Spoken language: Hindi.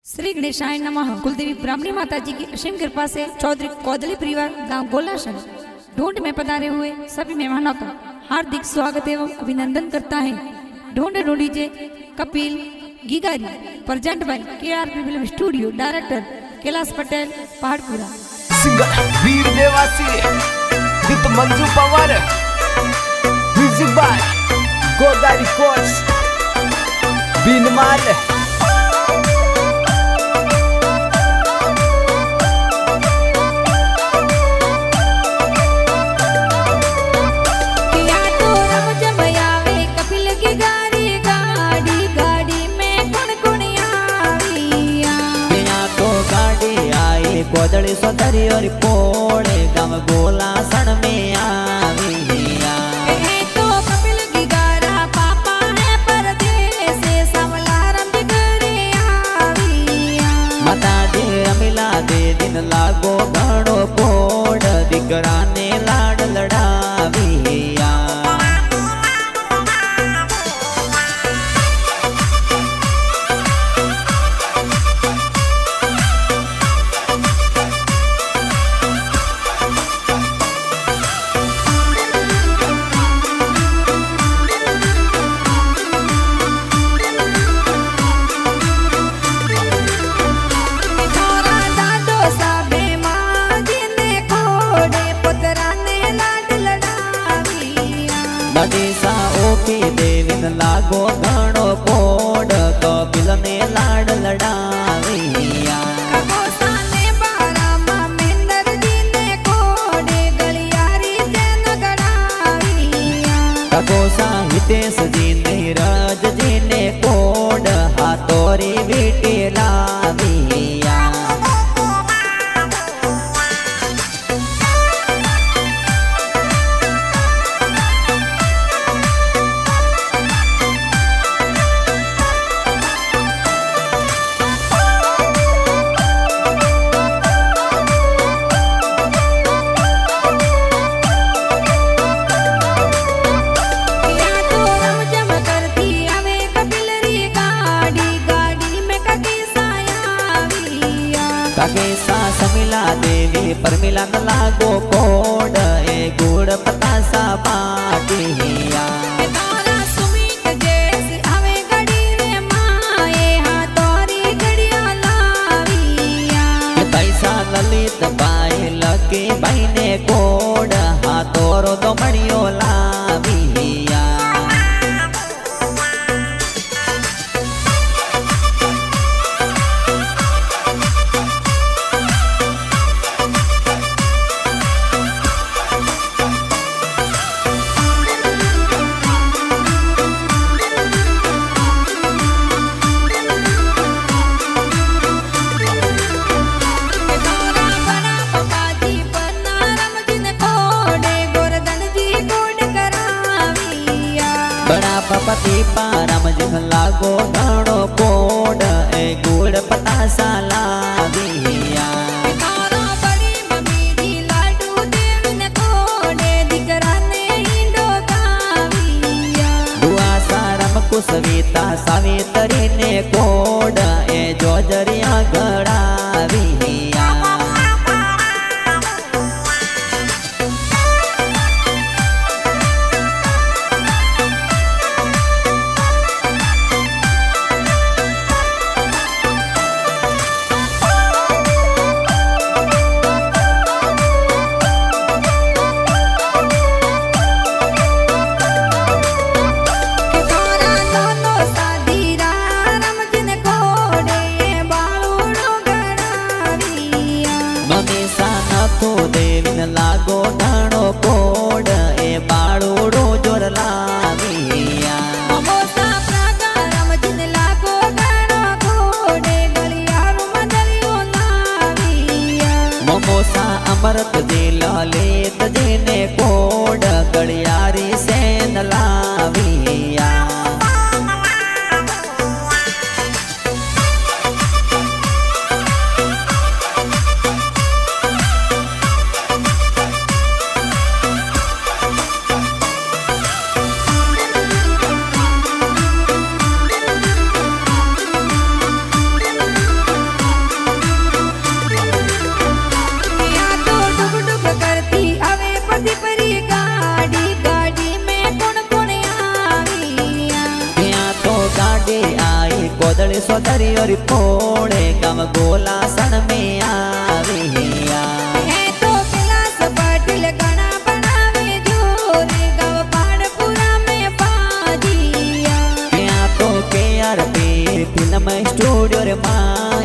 श्री गणेशाय नमः। कुलदेवी ब्राह्मणी माता जी की असीम कृपा से चौधरी कौदली परिवार गांव गोलाशन ढूंढ में पधारे हुए सभी मेहमानों का हार्दिक स्वागत एवं अभिनंदन करता है। ढूंढ ढूंढीजे कपिल गिगारी present by KRP film studio, director Kailash Patel Paharpura. Singer Veer Devasi with Manju Pawar, music by Godari Koch Binmal. कोदड़ी सोदरी और पोड़े गाँव गोलासन में आविया। तो कपिल गिगारा पापा है परदेस से सावला रंग करे आविया। माता दे अमिला दे दिन लागो घणो पोड़ दिकरा ने लाड लड़ाविया। बड़ीसा ओके देविन लागो घणो पोड़ कपिल ने लाड लड़ाविया। ककोसा ने बारा महेंद्र जी ने कोड़े गलियारी जन गड़ाविया। ककोसा हितेश जी ने राज जी ने कोड़ हाथोरी बेटी लाविया। ककेसा समिला देवी परमिला न लागो कोड ए गुड़ पतासा पाटिया। तारा सुमित जैसे हवे गड़ी रे माए हाथोरी गड़िया लाविया। पैसा ललित पाए लगे बहने कोड हाथोरो दो मणियो लाविया। बड़ा पपती पारम जिन लागो घणो कोड ए गुड़ पतासा लाविया। तारा बड़ी मम्मी जी लाडू देवन कोड़े दिकरा ने हिंडो गाविया। दुआ सारम कुसविता सावित्री ने कोड ए जोजरिया गड़ाविया। कोदड़ी सोदरी और पोड़े गाँव गोलासन में आवी हिया है तो कैलाश पाटिल गाना बनावे जो रे गाँव पहाड़पुरा में बाजिया क्या तो KRP फिल्म स्टूडियो रे माँ